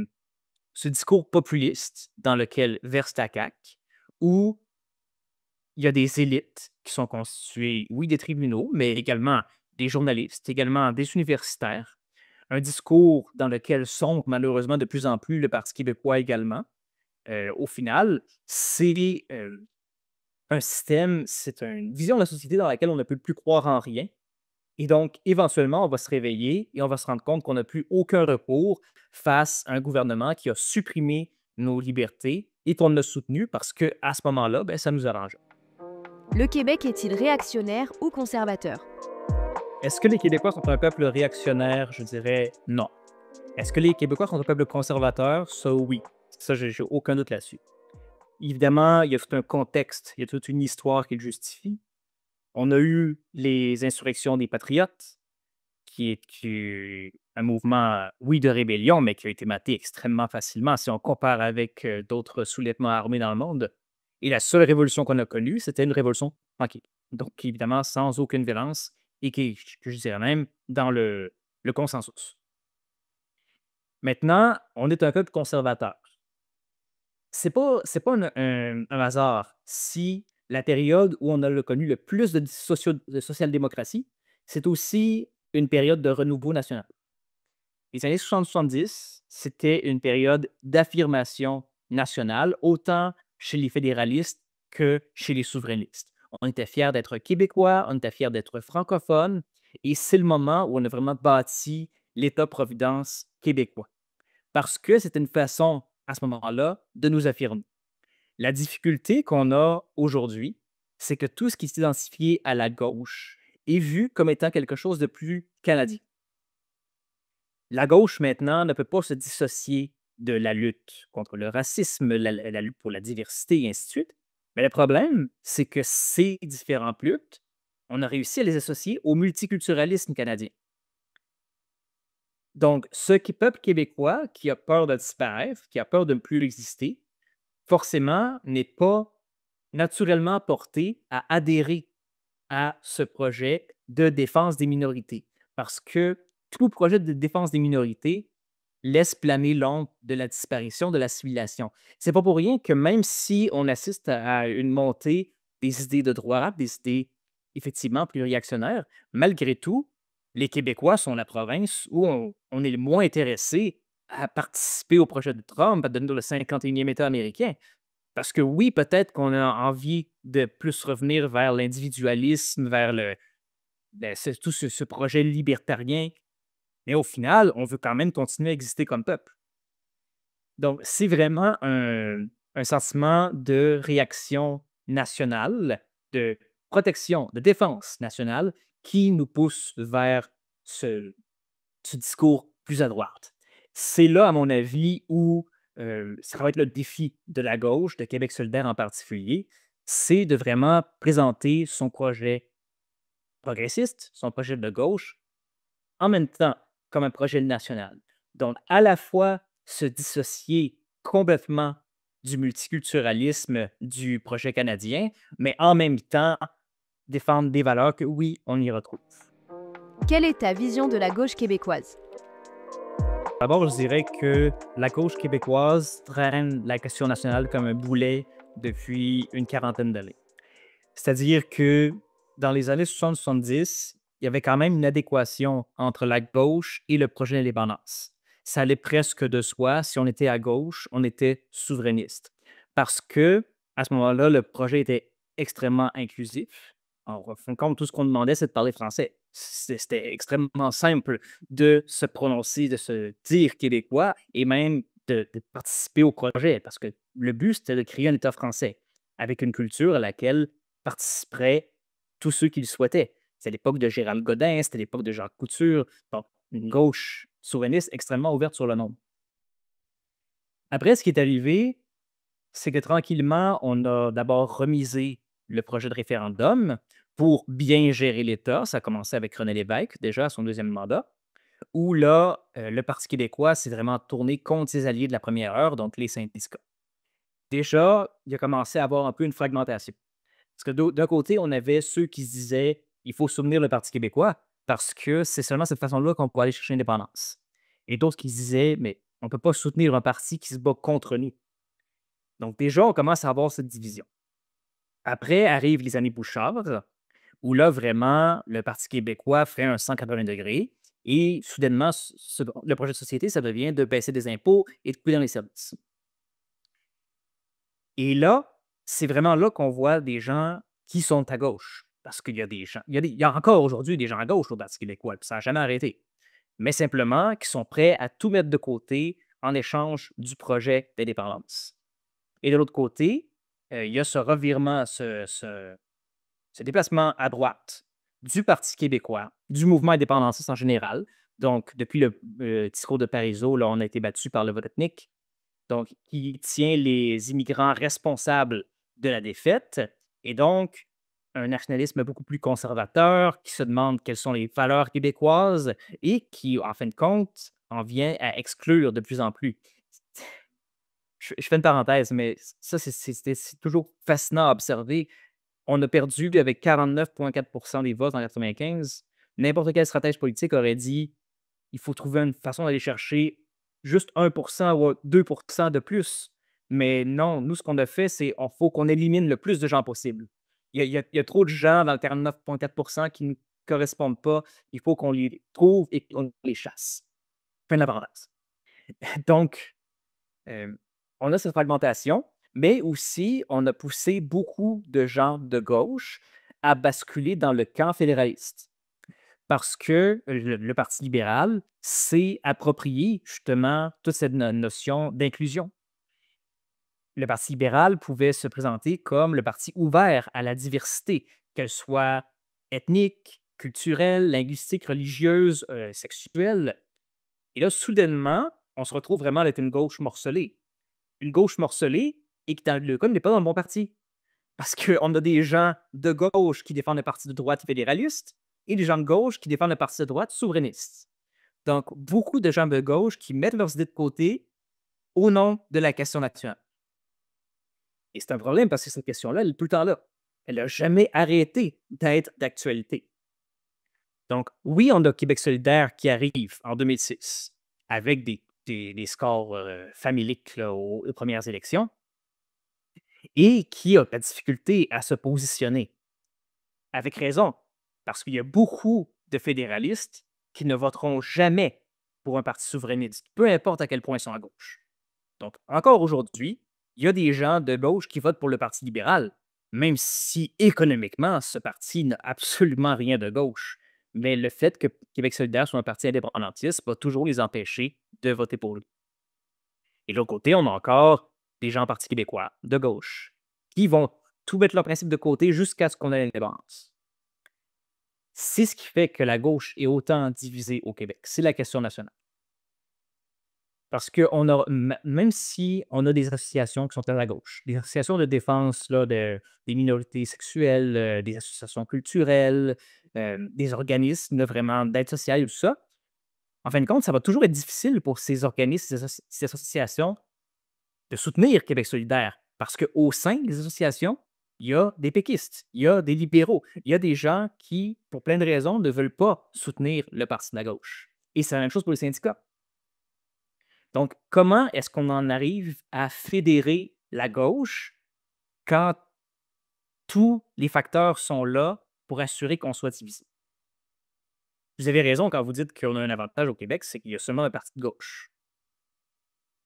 ce discours populiste dans lequel verse la CAQ, où il y a des élites qui sont constituées, oui, des tribunaux, mais également des journalistes, également des universitaires. Un discours dans lequel sombre malheureusement de plus en plus le Parti québécois également. Au final, c'est un système, c'est une vision de la société dans laquelle on ne peut plus croire en rien. Et donc, éventuellement, on va se réveiller et on va se rendre compte qu'on n'a plus aucun recours face à un gouvernement qui a supprimé nos libertés et qu'on l'a soutenu parce que à ce moment-là, ben, ça nous arrange. Le Québec est-il réactionnaire ou conservateur? Est-ce que les Québécois sont un peuple réactionnaire? Je dirais non. Est-ce que les Québécois sont un peuple conservateur? Ça, oui. Ça, j'ai aucun doute là-dessus. Évidemment, il y a tout un contexte, il y a toute une histoire qui le justifie. On a eu les insurrections des Patriotes, qui est un mouvement, oui, de rébellion, mais qui a été maté extrêmement facilement si on compare avec d'autres soulèvements armés dans le monde. Et la seule révolution qu'on a connue, c'était une révolution tranquille. Donc, évidemment, sans aucune violence et que je dirais même dans le consensus. Maintenant, on est un peuple conservateur. C'est pas un hasard si la période où on a connu le plus de social-démocratie, c'est aussi une période de renouveau national. Les années 60-70, c'était une période d'affirmation nationale, autant chez les fédéralistes que chez les souverainistes. On était fiers d'être québécois, on était fiers d'être francophones, et c'est le moment où on a vraiment bâti l'État-providence québécois. Parce que c'était une façon, à ce moment-là, de nous affirmer. La difficulté qu'on a aujourd'hui, c'est que tout ce qui est identifié à la gauche est vu comme étant quelque chose de plus canadien. La gauche, maintenant, ne peut pas se dissocier de la lutte contre le racisme, la lutte pour la diversité, et ainsi de suite. Mais le problème, c'est que ces différentes luttes, on a réussi à les associer au multiculturalisme canadien. Donc, peuple québécois qui a peur de disparaître, qui a peur de ne plus exister, forcément n'est pas naturellement porté à adhérer à ce projet de défense des minorités. Parce que tout projet de défense des minorités laisse planer l'ombre de la disparition de l'assimilation. C'est pas pour rien que même si on assiste à une montée des idées de droite, des idées effectivement plus réactionnaires, malgré tout, les Québécois sont la province où on est le moins intéressé à participer au projet de Trump, à devenir le 51e État américain. Parce que oui, peut-être qu'on a envie de plus revenir vers l'individualisme, vers tout ce projet libertarien, mais au final, on veut quand même continuer à exister comme peuple. Donc, c'est vraiment un sentiment de réaction nationale, de protection, de défense nationale qui nous pousse vers ce, ce discours plus à droite. C'est là, à mon avis, où ça va être le défi de la gauche, de Québec solidaire en particulier, c'est de vraiment présenter son projet progressiste, son projet de gauche, en même temps comme un projet national. Donc, à la fois se dissocier complètement du multiculturalisme du projet canadien, mais en même temps défendre des valeurs que, oui, on y retrouve. Quelle est ta vision de la gauche québécoise? D'abord, je dirais que la gauche québécoise traîne la question nationale comme un boulet depuis une quarantaine d'années. C'est-à-dire que dans les années 60-70, il y avait quand même une adéquation entre la gauche et le projet d'indépendance. Ça allait presque de soi. Si on était à gauche, on était souverainiste. Parce que, à ce moment-là, le projet était extrêmement inclusif. En fin de compte, tout ce qu'on demandait, c'est de parler français. C'était extrêmement simple de se prononcer, de se dire québécois et même de participer au projet. Parce que le but, c'était de créer un État français avec une culture à laquelle participeraient tous ceux qui le souhaitaient. C'est l'époque de Gérald Godin, c'était l'époque de Jacques Couture, donc une gauche souverainiste extrêmement ouverte sur le monde. Après, ce qui est arrivé, c'est que tranquillement, on a d'abord remisé le projet de référendum pour bien gérer l'État. Ça a commencé avec René Lévesque, déjà à son deuxième mandat, où là, le Parti québécois s'est vraiment tourné contre ses alliés de la première heure, donc les syndicats. Déjà, il a commencé à avoir un peu une fragmentation. Parce que d'un côté, on avait ceux qui se disaient il faut soutenir le Parti québécois parce que c'est seulement cette façon-là qu'on peut aller chercher l'indépendance. Et d'autres qui se disaient mais on ne peut pas soutenir un parti qui se bat contre nous. Donc, déjà, on commence à avoir cette division. Après arrivent les années Bouchard, où là, vraiment, le Parti québécois fait un 180 degrés et soudainement, le projet de société, ça devient de baisser des impôts et de couper dans les services. Et là, c'est vraiment là qu'on voit des gens qui sont à gauche. Parce qu'il y a des gens, il y a encore aujourd'hui des gens à gauche au Parti québécois, puis ça n'a jamais arrêté. Mais simplement qui sont prêts à tout mettre de côté en échange du projet d'indépendance. Et de l'autre côté, il y a ce revirement, ce déplacement à droite du Parti québécois, du mouvement indépendantiste en général. Donc, depuis le discours de Parizeau, là, on a été battu par le vote ethnique. Donc, qui tient les immigrants responsables de la défaite et donc un nationalisme beaucoup plus conservateur qui se demande quelles sont les valeurs québécoises et qui, en fin de compte, en vient à exclure de plus en plus. Je fais une parenthèse, mais ça, c'est toujours fascinant à observer. On a perdu avec 49,4 des votes en 95. N'importe quel stratège politique aurait dit il faut trouver une façon d'aller chercher juste 1% ou 2% de plus. Mais non, nous, ce qu'on a fait, c'est il faut qu'on élimine le plus de gens possible. Il y a trop de gens dans le 49,4 qui ne correspondent pas. Il faut qu'on les trouve et qu'on les chasse. Fin de la parenthèse. Donc, euh, on a cette fragmentation, mais aussi, on a poussé beaucoup de gens de gauche à basculer dans le camp fédéraliste. Parce que le Parti libéral s'est approprié justement toute cette notion d'inclusion. Le Parti libéral pouvait se présenter comme le parti ouvert à la diversité, qu'elle soit ethnique, culturelle, linguistique, religieuse, sexuelle. Et là, soudainement, on se retrouve vraiment avec une gauche morcelée. Une gauche morcelée et qui, dans le cas, n'est pas dans le bon parti. Parce qu'on a des gens de gauche qui défendent le parti de droite fédéraliste et des gens de gauche qui défendent le parti de droite souverainiste. Donc, beaucoup de gens de gauche qui mettent leurs idées de côté au nom de la question nationale. Et c'est un problème parce que cette question-là, elle est tout le temps là. Elle n'a jamais arrêté d'être d'actualité. Donc, oui, on a Québec solidaire qui arrive en 2006 avec des scores familiques là, aux premières élections et qui a de la difficulté à se positionner. Avec raison, parce qu'il y a beaucoup de fédéralistes qui ne voteront jamais pour un parti souverainiste, peu importe à quel point ils sont à gauche. Donc, encore aujourd'hui, il y a des gens de gauche qui votent pour le Parti libéral, même si économiquement, ce parti n'a absolument rien de gauche. Mais le fait que Québec solidaire soit un parti indépendantiste va toujours les empêcher de voter pour lui. Et de l'autre côté, on a encore des gens Parti québécois de gauche qui vont tout mettre leurs principes de côté jusqu'à ce qu'on ait l'indépendance. C'est ce qui fait que la gauche est autant divisée au Québec. C'est la question nationale. Parce que même si on a des associations qui sont à la gauche, des associations de défense là, des minorités sexuelles, des associations culturelles, des organismes là, vraiment d'aide sociale et tout ça, en fin de compte, ça va toujours être difficile pour ces organismes, ces associations de soutenir Québec solidaire. Parce qu'au sein des associations, il y a des péquistes, il y a des libéraux, il y a des gens qui, pour plein de raisons, ne veulent pas soutenir le parti de la gauche. Et c'est la même chose pour les syndicats. Donc, comment est-ce qu'on en arrive à fédérer la gauche quand tous les facteurs sont là pour assurer qu'on soit divisé? Vous avez raison quand vous dites qu'on a un avantage au Québec, c'est qu'il y a seulement un parti de gauche.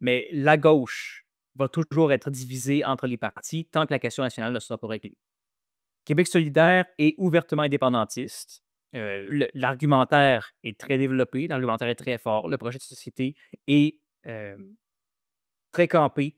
Mais la gauche va toujours être divisée entre les partis tant que la question nationale ne sera pas réglée. Québec solidaire est ouvertement indépendantiste. L'argumentaire est très développé, l'argumentaire est très fort. Le projet de société est très campé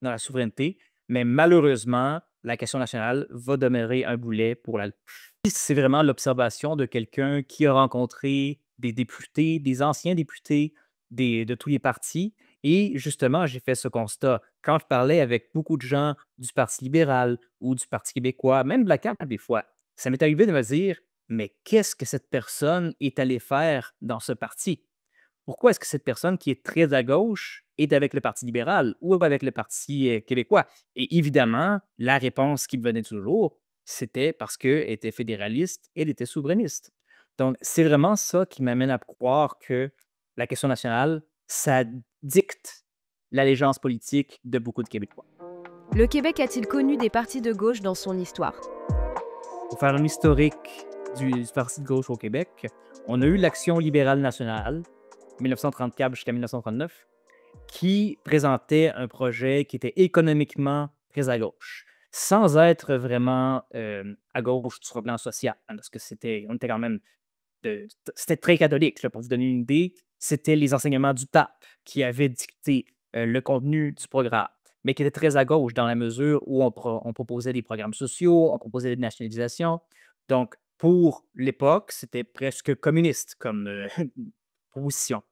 dans la souveraineté, mais malheureusement, la question nationale va demeurer un boulet pour la gauche. C'est vraiment l'observation de quelqu'un qui a rencontré des députés, des anciens députés de tous les partis. Et justement, j'ai fait ce constat. Quand je parlais avec beaucoup de gens du Parti libéral ou du Parti québécois, même de la CAQ des fois, ça m'est arrivé de me dire, mais qu'est-ce que cette personne est allée faire dans ce parti? pourquoi est-ce que cette personne qui est très à gauche est avec le Parti libéral ou avec le Parti québécois? Et évidemment, la réponse qui me venait toujours, c'était parce qu'elle était fédéraliste, elle était souverainiste. Donc, c'est vraiment ça qui m'amène à croire que la question nationale, ça dicte l'allégeance politique de beaucoup de Québécois. Le Québec a-t-il connu des partis de gauche dans son histoire? Pour faire un historique du Parti de gauche au Québec, on a eu l'Action libérale nationale, 1934 jusqu'à 1939, qui présentait un projet qui était économiquement très à gauche, sans être vraiment à gauche sur le plan social, hein, parce que on était quand même c'était très catholique. Là, pour vous donner une idée, c'était les enseignements du pape qui avaient dicté le contenu du programme, mais qui était très à gauche dans la mesure où on proposait des programmes sociaux, on proposait des nationalisations. Donc, pour l'époque, c'était presque communiste comme position.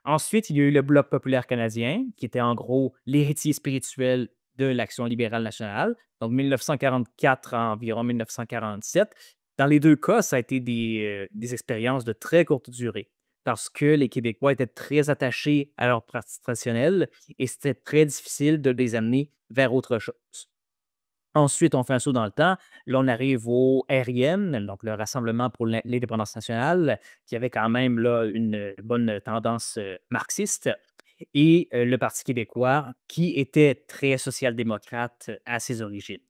Ensuite, il y a eu le Bloc populaire canadien, qui était en gros l'héritier spirituel de l'Action libérale nationale, donc 1944 à environ 1947. Dans les 2 cas, ça a été des expériences de très courte durée parce que les Québécois étaient très attachés à leur pratique traditionnelle et c'était très difficile de les amener vers autre chose. Ensuite, on fait un saut dans le temps. Là, on arrive au RIN, donc le Rassemblement pour l'indépendance nationale, qui avait quand même là, une bonne tendance marxiste, et le Parti québécois, qui était très social-démocrate à ses origines.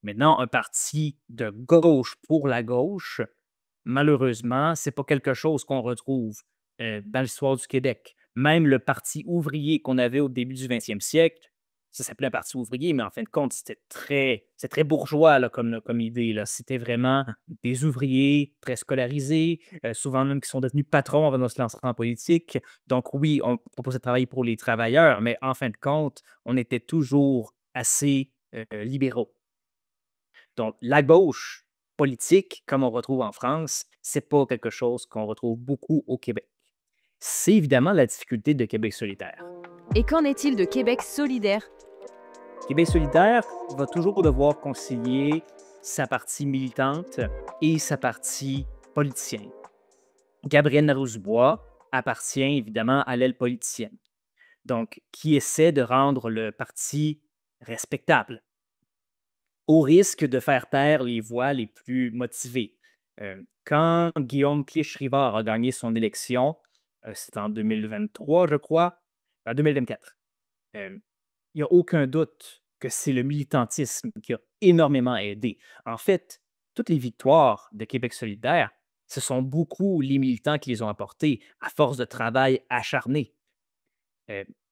Maintenant, un parti de gauche pour la gauche, malheureusement, c'est pas quelque chose qu'on retrouve dans l'histoire du Québec. Même le Parti ouvrier qu'on avait au début du 20e siècle, ça s'appelait un parti ouvrier, mais en fin de compte, c'était très bourgeois là, comme idée, là. C'était vraiment des ouvriers très scolarisés, souvent même qui sont devenus patrons avant de se lancer en politique. Donc oui, on proposait de travailler pour les travailleurs, mais en fin de compte, on était toujours assez libéraux. Donc, la gauche politique, comme on retrouve en France, c'est pas quelque chose qu'on retrouve beaucoup au Québec. C'est évidemment la difficulté de Québec solidaire. Et qu'en est-il de Québec solidaire? Québec solidaire va toujours devoir concilier sa partie militante et sa partie politicienne. Gabriel Nadeau-Dubois appartient évidemment à l'aile politicienne, donc qui essaie de rendre le parti respectable, au risque de faire taire les voix les plus motivées. Quand Guillaume Clich-Rivard a gagné son élection, c'était en 2023, je crois, en 2024, il n'y a aucun doute que c'est le militantisme qui a énormément aidé. En fait, toutes les victoires de Québec solidaire, ce sont beaucoup les militants qui les ont apportées à force de travail acharné.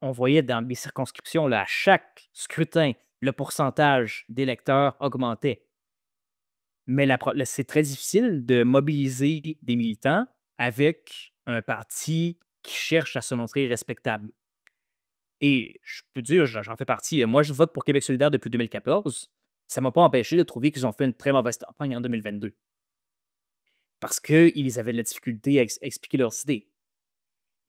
On voyait dans les circonscriptions, là, à chaque scrutin, le pourcentage d'électeurs augmentait. Mais c'est très difficile de mobiliser des militants avec un parti qui cherche à se montrer respectable. Et je peux dire, j'en fais partie. Moi, je vote pour Québec solidaire depuis 2014. Ça ne m'a pas empêché de trouver qu'ils ont fait une très mauvaise campagne en 2022 parce qu'ils avaient de la difficulté à expliquer leurs idées.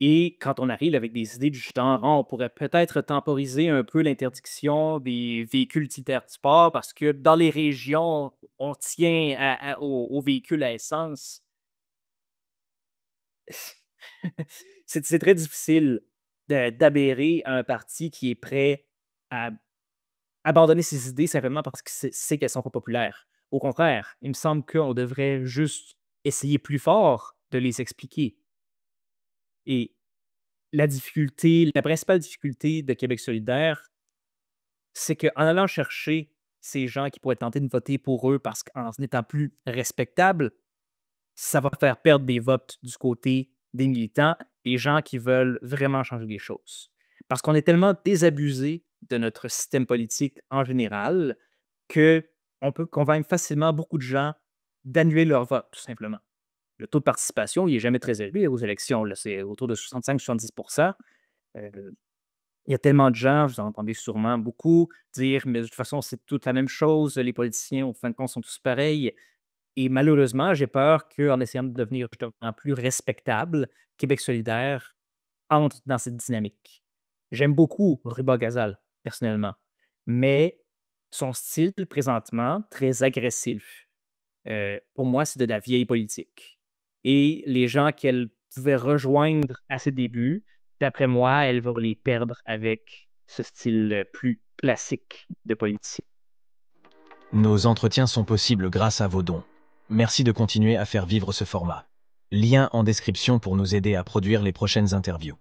Et quand on arrive avec des idées du genre: «Ah, on pourrait peut-être temporiser un peu l'interdiction des véhicules utilitaires de sport parce que dans les régions, on tient aux véhicules à essence». C'est très difficile d'adhérer à un parti qui est prêt à abandonner ses idées simplement parce que sait qu'elles sont pas populaires. Au contraire, il me semble qu'on devrait juste essayer plus fort de les expliquer. Et la principale difficulté de Québec solidaire, c'est qu'en allant chercher ces gens qui pourraient tenter de voter pour eux parce qu'en étant plus respectables, ça va faire perdre des votes du côté des militants, des gens qui veulent vraiment changer les choses. Parce qu'on est tellement désabusé de notre système politique en général qu'on peut convaincre facilement beaucoup de gens d'annuler leur vote, tout simplement. Le taux de participation, il n'est jamais très élevé aux élections, là, c'est autour de 65-70. Heu, il y a tellement de gens, vous en entendez sûrement beaucoup dire: «Mais de toute façon, c'est toute la même chose, les politiciens, au fin de compte, sont tous pareils». Et malheureusement, j'ai peur qu'en essayant de devenir justement plus respectable, Québec solidaire entre dans cette dynamique. J'aime beaucoup Ruba Gazal, personnellement, mais son style présentement, très agressif, pour moi, c'est de la vieille politique. Et les gens qu'elle pouvait rejoindre à ses débuts, d'après moi, elle va les perdre avec ce style plus classique de politicien. Nos entretiens sont possibles grâce à vos dons. Merci de continuer à faire vivre ce format. Lien en description pour nous aider à produire les prochaines interviews.